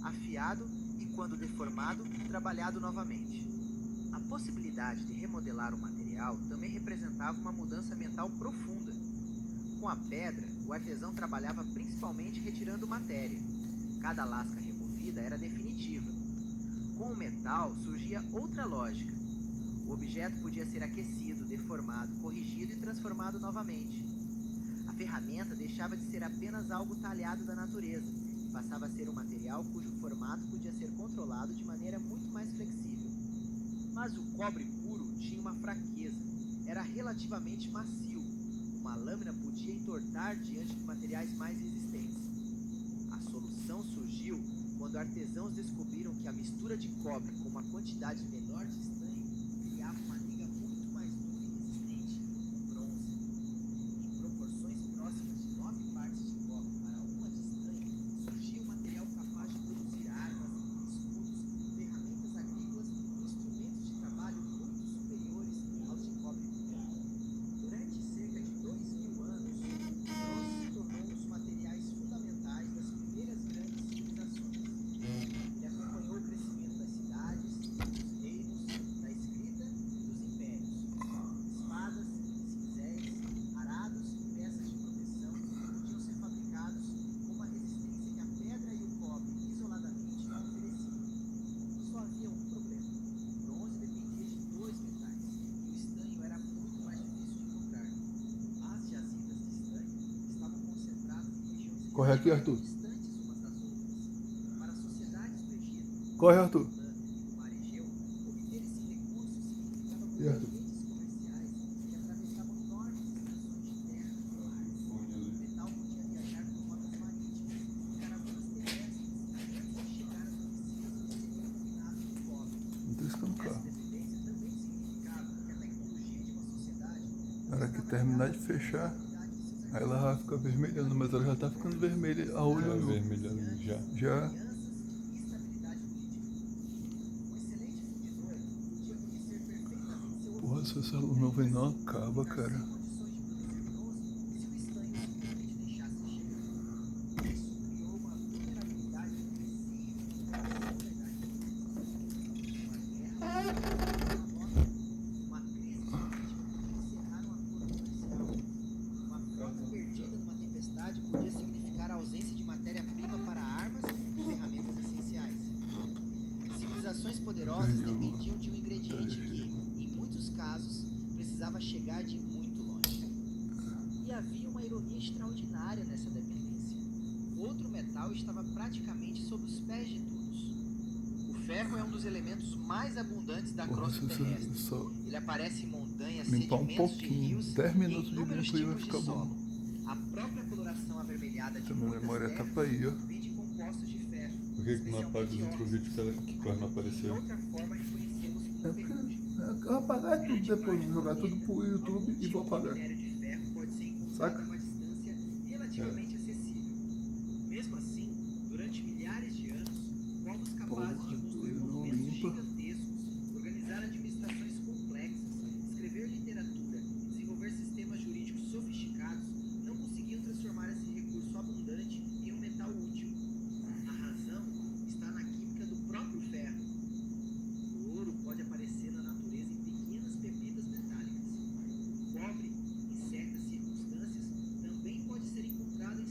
afiado e, quando deformado, trabalhado novamente. A possibilidade de remodelar o material também representava uma mudança mental profunda. Com a pedra, o artesão trabalhava principalmente retirando matéria. Cada lasca removida era definitiva. Com o metal surgia outra lógica. O objeto podia ser aquecido, deformado, corrigido e transformado novamente. A ferramenta deixava de ser apenas algo talhado da natureza e passava a ser um material cujo formato podia ser controlado de maneira muito mais flexível. Mas o cobre puro tinha uma fraqueza. Era relativamente macio. Uma lâmina podia entortar diante de materiais mais resistentes. A solução surgiu quando artesãos descobriram que a mistura de cobre com uma quantidade menor de estanho criava uma liga muito mais dura e resistente, o bronze. Em proporções próximas de 9 partes de cobre para uma de estanho, surgia um material capaz de produzir armas, escudos, ferramentas agrícolas e instrumentos de trabalho muito superiores aos de cobre puro. Durante cerca de 2000 anos, o bronze se tornou um dos materiais fundamentais das primeiras grandes civilizações. Ele acompanhou o crescimento das cidades, dos reinos, da escrita e dos impérios. Espadas, cinzéis, arados e peças de proteção podiam ser fabricados com uma resistência que a pedra e o cobre isoladamente não ofereciam. Só havia um problema. O bronze dependia de dois metais e o estanho era muito mais difícil de encontrar. As jazidas de estanho estavam concentradas em regiões Corre aqui, Arthur. distantes umas das outras. Para as sociedades do Egito, Corre, Arthur. do Mar Egeu, obter esses recursos significava E Arthur? redes comerciais que atravessavam enormes extensões de terra e mares. O metal podia viajar por rotas marítimas e caravanas terrestres antes de chegar às oficinas onde seria refinado no cobre. Não tô riscando o Essa carro. dependência também significava que a tecnologia de uma sociedade Na hora que terminar de fechar, aí ela vai ficar vermelhando, mas ela já tá ficando vermelha a olho nu. Vermelhando já. Já. alianças e estabilidade política. Um excelente fundidor podia conhecer perfeitamente seu Porra, se essa luz não vem não acaba, cara. sem condições de produzir bronze se o estanho simplesmente deixasse de chegar. Isso criou uma vulnerabilidade excessiva na produção legal. Uma guerra, uma crise política podia encerrar um acordo comercial. Uma frota perdida numa tempestade podia significar a ausência de matéria-prima para armas e ferramentas essenciais. Civilizações poderosas dependiam de um ingrediente que, em muitos casos, precisava chegar de muito longe. E havia uma ironia extraordinária nessa dependência. Outro metal estava praticamente sob os pés de todos. O ferro é um dos elementos mais abundantes da Porra, crosta se você terrestre. só Ele aparece em montanhas, limpar um sedimentos de pouquinho, rios 10 e em minutos de inúmeros limpo aí vai tipos de ficar solo. bom. A própria coloração avermelhada de Essa minha muitas memória tá terras pra aí, ó. vem de compostos de ferro. Por que não apaga os outros vídeos que a cor não De apareceu? outra forma reconhecemos É como porque ferrugem. eu vou apagar tudo depois, vou jogar tudo pro YouTube e vou apagar. Minério de ferro pode ser encontrado Saca? a uma distância relativamente acessível. Mesmo assim, durante milhares de anos, povos capazes de construir ele não monumentos limpa. gigantescos, organizar administrações complexas, escrever literatura e desenvolver sistemas jurídicos sofisticados não conseguiam transformar esse recurso abundante em um metal útil. A razão está na química do próprio ferro. O ouro pode aparecer na natureza em pequenas pepitas metálicas. O cobre, em certas circunstâncias, também pode ser encontrado em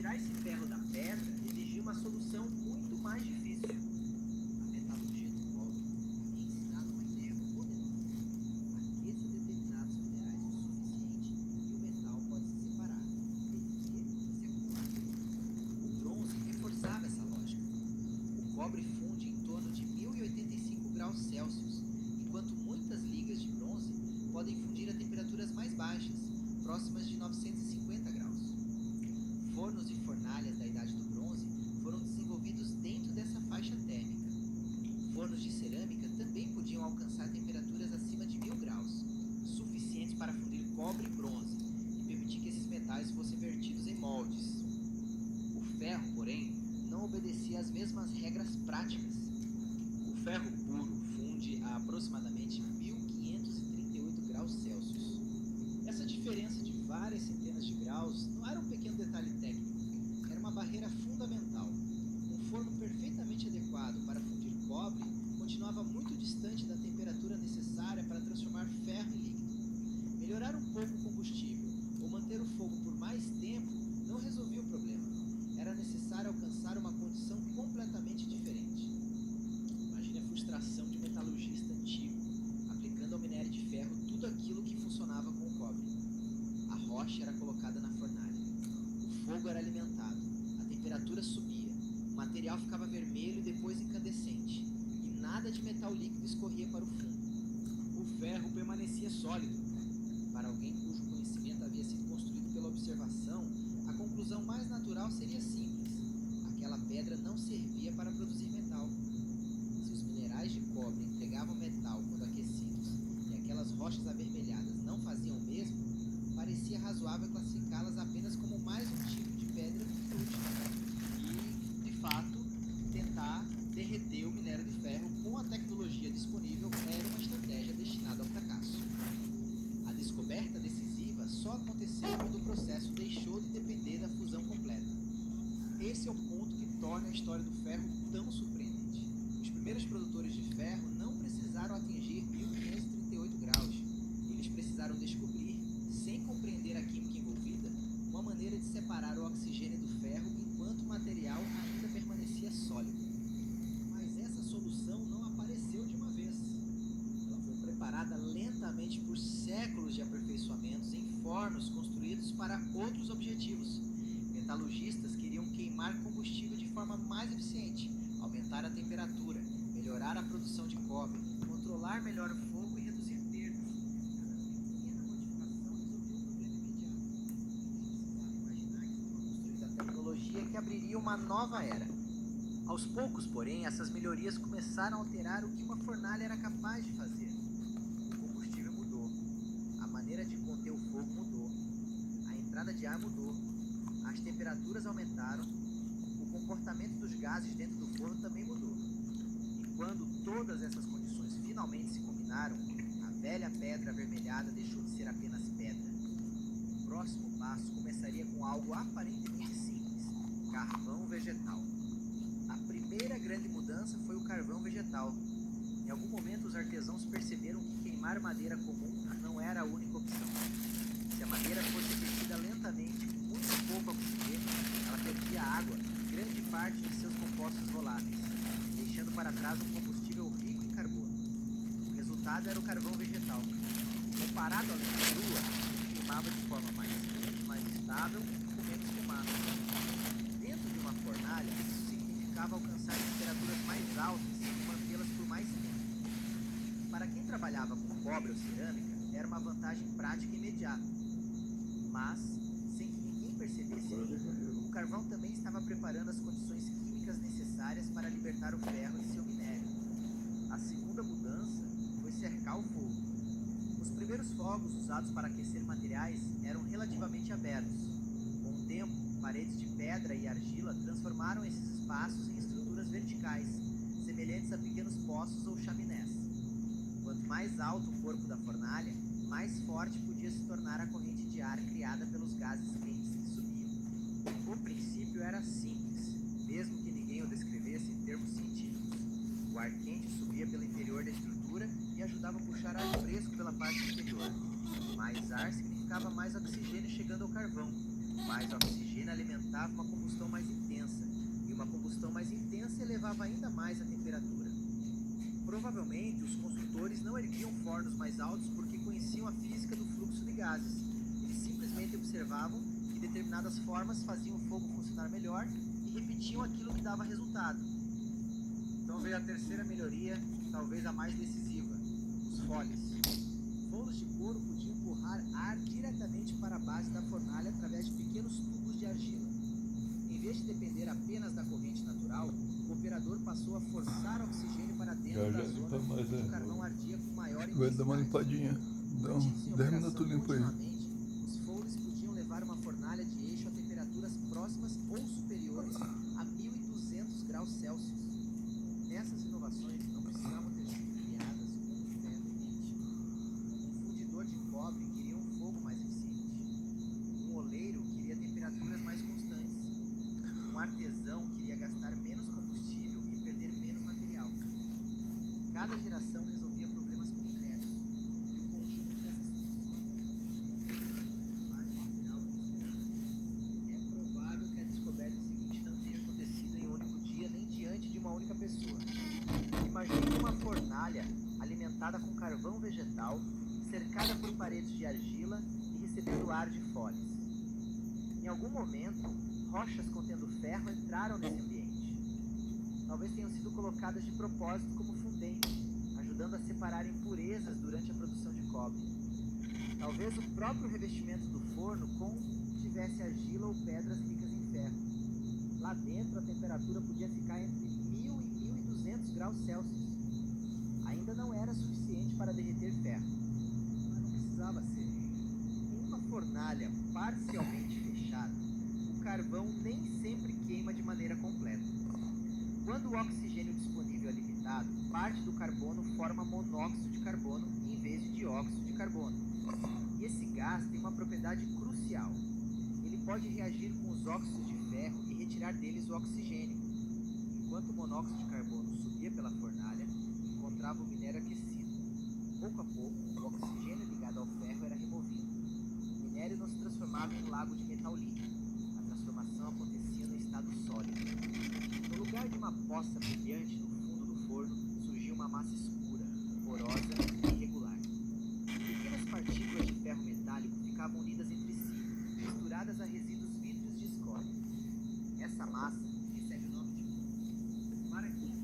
Tirar esse ferro da pedra exigia uma solução muito mais difícil. A metalurgia do cobre havia ensinado uma ideia poderosa. Aqueça determinados minerais o suficiente e o metal pode se separar, derreter e se acumular. O bronze reforçava essa lógica. O cobre funde em torno de 1085 graus Celsius, enquanto muitas ligas de bronze podem fundir a temperaturas mais baixas, próximas de 950 graus. Fornos e fornalhas da Idade do Bronze foram desenvolvidos dentro dessa faixa térmica. Fornos de cerâmica também podiam alcançar temperaturas acima de 1000 graus, suficientes para fundir cobre e bronze e permitir que esses metais fossem vertidos em moldes. O ferro, porém, não obedecia às mesmas regras práticas. O ferro puro funde a aproximadamente 1538 graus Celsius. Essa diferença de várias centenas de graus não era um pequeno detalhe técnico, era uma barreira fundamental. Um forno perfeitamente adequado para fundir cobre continuava muito distante da temperatura necessária para transformar ferro em líquido. Melhorar um pouco o combustível ou manter o fogo por mais tempo não resolvia o problema. Era necessário alcançar uma condição completamente diferente. Imagine a frustração de um metalurgista antigo, aplicando ao minério de ferro tudo aquilo que funcionava com o cobre. A rocha era colocada na fornalha. O fogo era alimentado. A temperatura subia. O material ficava vermelho e depois incandescente. E nada de metal líquido escorria para o fundo. O ferro permanecia sólido. Para alguém cujo conhecimento havia sido construído pela observação, a conclusão mais natural seria simples. Aquela pedra não servia para produzir metal. Se os minerais de cobre entregavam metal quando aquecidos e aquelas rochas avermelhadas não faziam o mesmo, parecia razoável classificá-las apenas como mais um tipo de pedra inútil e, de fato, tentar derreter o minério de ferro com a tecnologia disponível era uma estratégia destinada ao fracasso. A descoberta decisiva só aconteceu quando o processo deixou de depender da fusão completa. Esse é o ponto que torna a história do ferro tão surpreendente. Os primeiros produtores de ferro não precisaram atingir 1538 graus. Eles precisaram descobrir, sem compreender a química envolvida, uma maneira de separar o oxigênio do ferro enquanto o material ainda permanecia sólido. Mas essa solução não apareceu de uma vez. Ela foi preparada lentamente por séculos de aperfeiçoamentos em fornos construídos para outros objetivos. Metalurgistas queriam queimar combustível de forma mais eficiente, aumentar a temperatura, melhorar a produção de cobre, controlar melhor o fogo e reduzir perdas. Cada pequena modificação resolvia o problema imediato. Ninguém precisava imaginar que estava construindo a tecnologia que abriria uma nova era. Aos poucos, porém, essas melhorias começaram a alterar o que uma fornalha era capaz de fazer. O combustível mudou, a maneira de conter o fogo mudou, a entrada de ar mudou, as temperaturas aumentaram, o comportamento dos gases dentro do forno também mudou. E quando todas essas condições finalmente se combinaram, a velha pedra avermelhada deixou de ser apenas pedra. O próximo passo começaria com algo aparentemente simples: carvão vegetal. A primeira grande mudança foi o carvão vegetal. Em algum momento os artesãos perceberam que queimar madeira comum não era a única opção. Se a madeira fosse aquecida lentamente, com muito pouco oxigênio, ela perdia água e grande parte de seus compostos voláteis, deixando para trás um combustível rico em carbono. O resultado era o carvão vegetal. Comparado à lenha crua, ele queimava de forma mais quente, mais estável e com menos fumaça. Dentro de uma fornalha, isso significava alcançar temperaturas mais altas e mantê-las por mais tempo. Para quem trabalhava com cobre ou cerâmica, era uma vantagem prática e imediata. Mas, sem que ninguém percebesse, o carvão também estava preparando as condições químicas necessárias para libertar o ferro de seu minério. A segunda mudança foi cercar o fogo. Os primeiros fogos usados para aquecer materiais eram relativamente abertos. Com o tempo, paredes de pedra e argila transformaram esses espaços em estruturas verticais, semelhantes a pequenos poços ou chaminés. Quanto mais alto o corpo da fornalha, mais forte podia se tornar a corrente de ar criada pelos gases quentes que subiam. O princípio era simples, mesmo que ninguém o descrevesse em termos científicos. O ar quente subia pelo interior da estrutura e ajudava a puxar ar fresco pela parte inferior. Mais ar significava mais oxigênio chegando ao carvão. Mais oxigênio querosene alimentava uma combustão mais intensa, e uma combustão mais intensa elevava ainda mais a temperatura. Provavelmente, os construtores não erguiam fornos mais altos porque conheciam a física do fluxo de gases. Eles simplesmente observavam que determinadas formas faziam o fogo funcionar melhor e repetiam aquilo que dava resultado. Então veio a terceira melhoria, talvez a mais decisiva: os foles. Rolos de couro podiam empurrar ar diretamente para a base da fornalha através de pequenos tubos de argila. Em vez de depender apenas da corrente natural, o operador passou a forçar oxigênio para dentro Já da limpa zona mais, onde o carvão ardia com maior Vai dar uma intensidade. limpadinha. Dá Antes uns de 10 minutos limpo aí. continuamente, os foles podiam levar uma fornalha de eixo a temperaturas próximas ou superiores a 1200 graus Celsius. Essas inovações não precisavam ter sido criadas com um ferro quente. Um fundidor de cobre queria um fogo mais eficiente. Um oleiro queria temperaturas mais constantes. Um artesão queria gastar menos combustível e perder menos material. Cada geração resolvia problemas concretos. E o conjunto dessas é provável que a descoberta seguinte não tenha acontecido em um único dia nem diante de uma única pessoa. Imagine uma fornalha alimentada com carvão vegetal, cercada por paredes de argila e recebendo ar de folhas. Em algum momento, rochas contendo ferro entraram nesse ambiente. Talvez tenham sido colocadas de propósito como fundente, ajudando a separar impurezas durante a produção de cobre. Talvez o próprio revestimento do forno contivesse argila ou pedras ricas em ferro. Lá dentro, a temperatura podia ficar entre 1000 e 1200 graus Celsius. Ainda não era suficiente para derreter ferro, mas não precisava ser. Em uma fornalha parcialmente fechada, o carvão nem sempre queima de maneira completa. Quando o oxigênio disponível é limitado, parte do carbono forma monóxido de carbono em vez de dióxido de carbono. E esse gás tem uma propriedade crucial. Ele pode reagir com os óxidos de ferro e retirar deles o oxigênio. Enquanto o monóxido de carbono subia pela fornalha, encontrava o minério aquecido. Pouco a pouco, o oxigênio ligado ao ferro era removido. O minério não se transformava em um lago de metal líquido. A transformação acontecia no estado sólido. No lugar de uma poça brilhante no fundo do forno, surgia uma massa escura, porosa e irregular. Pequenas partículas de ferro metálico ficavam unidas entre si, misturadas a resíduos vítricos de escória. Essa massa recebe o nome de maraquita.